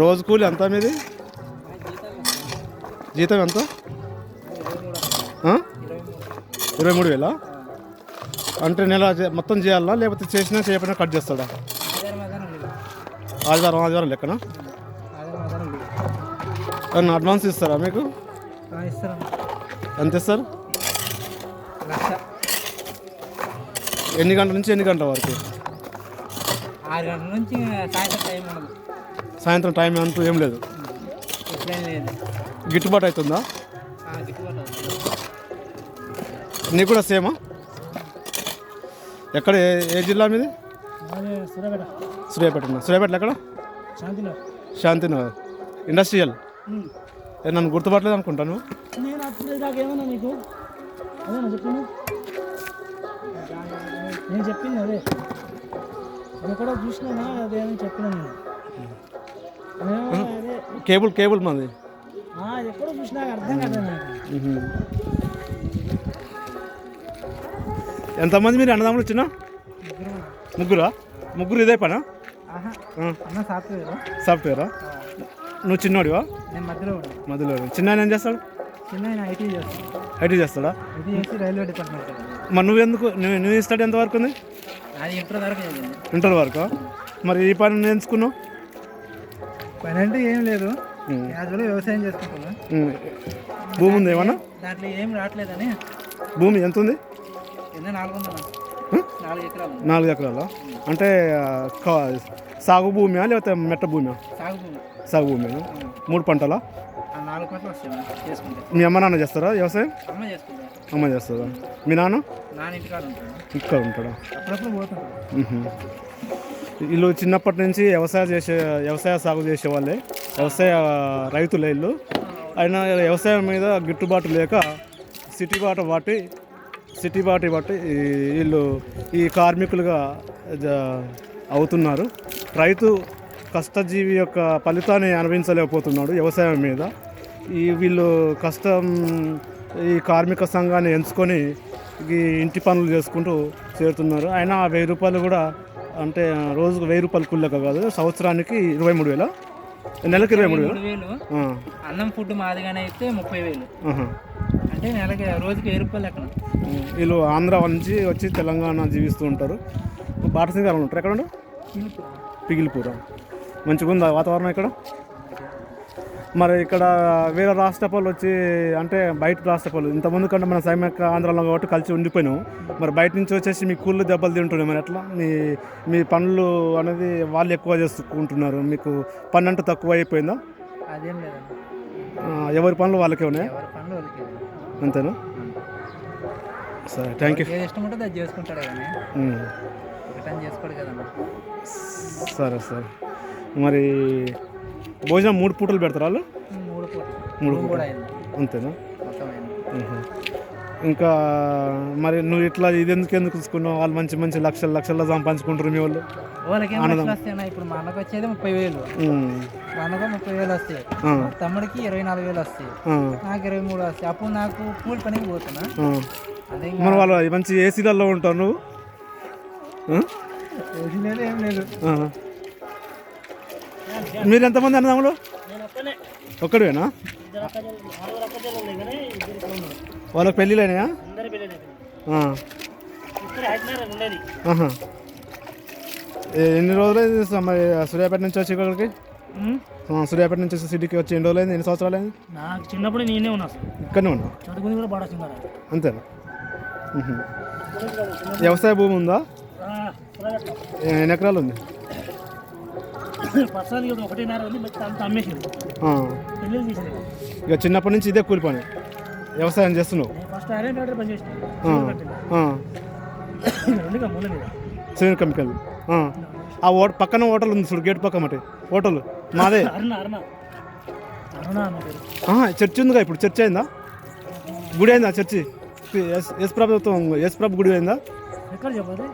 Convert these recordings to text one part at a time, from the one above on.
రోజు కూలి ఎంత మీది? జీతం ఎంత? 23,000. అంటే నెల మొత్తం చేయాలా లేకపోతే చేసినా చేయకపోయినా కట్ చేస్తాడా? ఆదివారం లెక్కన. ఏమన్నా అడ్వాన్స్ ఇస్తారా మీకు? ఎంత ఇస్తారు? ఎన్ని గంటల నుంచి ఎన్ని గంటల వరకు? 6 గంటల నుంచి సాయంత్రం టైం అంటూ ఏం లేదు. గిట్టుబాటు అవుతుందా? నీకు కూడా సేమా? ఎక్కడ ఏ జిల్లా మీది? సూర్యాపేట ఎక్కడ? శాంతినగర్ ఇండస్ట్రియల్. నన్ను గుర్తుపట్టలేదు అనుకుంటాను. నేను చెప్పింది అదే, ఎక్కడో చూసినా అదే అని చెప్పిన నేను. కేబుల్ మంది ఎక్కడో చూసినా అర్థం కాదు. ఎంతమంది మీరు అన్నదమ్ములు? వచ్చిన ముగ్గురు ఇదే పనా? సాఫ్ట్వేరా? నువ్వు చిన్నోడివా? మధ్యలో. చిన్న ఏం చేస్తాడు? ఐటీ చేస్తాడా? Railway department. మరి నువ్వు స్టడీ ఎంతవరకు ఉంది? ఇంటర్ వరకు. మరి ఈ పని ఎంచుకున్నావు? పని అంటే ఏం లేదు, వ్యవసాయం చేసుకుంటున్నా. భూమి ఉంది ఏమన్నా? దాంట్లో ఏం రావట్లేదని. భూమి ఎంత ఉంది? 4 ఎకరాలు. అంటే సాగు భూమియా లేకపోతే మెట్ట భూమియా? సాగు భూమి. 3 పంటలా? 4 పంటలు వస్తాయి. మీ అమ్మ నాన్న చేస్తారా వ్యవసాయం? అమ్మ చేస్తారా? మీ నాన్న ఇక్కడ ఉంటాడా? వీళ్ళు చిన్నప్పటి నుంచి వ్యవసాయ సాగు చేసేవాళ్ళే, రైతులే వీళ్ళు. అయినా వ్యవసాయం మీద గిట్టుబాటు లేక సిటీ బాట బట్టి వీళ్ళు ఈ కార్మికులుగా అవుతున్నారు. రైతు కష్టజీవి యొక్క ఫలితాన్ని అనుభవించలేకపోతున్నాడు వ్యవసాయం మీద. వీళ్ళు ఈ కార్మిక సంఘాన్ని ఎంచుకొని ఈ ఇంటి పనులు చేసుకుంటూ చేరుతున్నారు. అయినా 1000 రూపాయలు కూడా, అంటే రోజుకు 1000 రూపాయలు కూలిక కాదు, సంవత్సరానికి 23,000, నెలకి 23,000. అన్నం ఫుడ్ మాదిగానే అయితే 30,000. అంటే నెలకి రోజుకి 1000 రూపాయలు లెక్కన. వీళ్ళు ఆంధ్ర నుంచి వచ్చి తెలంగాణ జీవిస్తూ ఉంటారు. బాటసింగారం ఉంటారు. ఎక్కడ ఉండవు? పిగిలిపూర. మంచిగా ఉందా వాతావరణం ఇక్కడ? మరి ఇక్కడ వేరే రాష్ట్ర వాళ్ళు వచ్చి, అంటే బయట రాష్ట్ర వాళ్ళు ఇంతమంది కంటే మన సైనిక ఆంధ్రాలో కాబట్టి కలిసి ఉండిపోయినాం. మరి బయట నుంచి వచ్చేసి మీ కూళ్ళు దెబ్బలు తింటున్నాయి. మరి ఎట్లా మీ పనులు అనేది వాళ్ళు ఎక్కువ చేసుకుంటున్నారు, మీకు పని అంటే తక్కువ అయిపోయిందా? అదేం లేదండి, ఎవరి పనులు వాళ్ళకే ఉన్నాయి. అంతేనా? సరే, థ్యాంక్ యూ. ఇష్టం ఉంటుంది అది చేసుకుంటాడు కానీ చేసుకోడు కదమ్మా. సరే. మరి భోజనం 3 పూటలు పెడతారు వాళ్ళు? 3 పూటలు. అంతేనా? ఇంకా మరి నువ్వు ఇట్లా ఇది ఎందుకు తీసుకున్నావు? వాళ్ళు మంచి లక్షల్లో సంపాదించుకుంటారు మీ వాళ్ళు. వాళ్ళకి ఇప్పుడు మా అన్నకు వచ్చేది 30,000, మా అన్నకు 30,000 వస్తాయి, తమ్ముడికి 24,000 వస్తాయి, నాకు 23 వస్తాయి. అప్పుడు నాకు కూలి పనికి పోతున్నా. మరి వాళ్ళు మంచి ఏసీలలో ఉంటావు నువ్వు? ఏం లేదు. మీరు ఎంతమంది అన్నదమ్ములు? ఒక్కడేనా? వాళ్ళకి పెళ్ళిళ్ళైనాయా? ఎన్ని రోజులు మరి సూర్యాపేట నుంచి వచ్చి ఇక్కడికి? సూర్యాపేట నుంచి సిటీకి వచ్చి ఎన్ని రోజులు అయింది? ఎన్ని సంవత్సరాలు అయింది? నాకు చిన్నప్పుడు నేనే ఉన్నా, ఇక్కడనే ఉన్నా, చదువుకుంది కూడా బాటసింగారం. అంతేనా? వ్యవసాయ భూమి ఉందా? ఎన్ని ఎకరాలు ఉంది? ఇక చిన్నప్పటి నుంచి ఇదే కూలి పని వ్యవసాయం చేస్తున్నావు? Civil chemical. ఆ పక్కన హోటల్ ఉంది చూడు, గేట్ పక్క మటి హోటల్ మాదే. చర్చి ఉందిగా, ఇప్పుడు చర్చి అయిందా? గుడి అయిందా? చర్చి యేసుప్రభు గుడి అయిందా?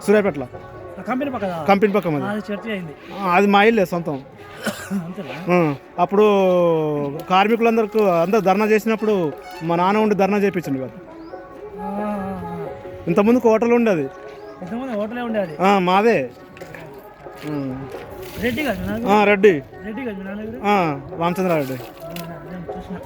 సూర్యాపేటలో కంపెనీ పక్క అది మా ఇల్లే సొంతం. అప్పుడు కార్మికులందరూ ధర్నా చేసినప్పుడు మా నాన్న ఉండి ధర్నా చేయించండి కదా. ఇంతకుముందుకు హోటల్ ఉండేది, మాదే. రెడ్డి కదా రెడ్డి రెడ్డి కదా రామచంద్రారెడ్డి. చూసిన.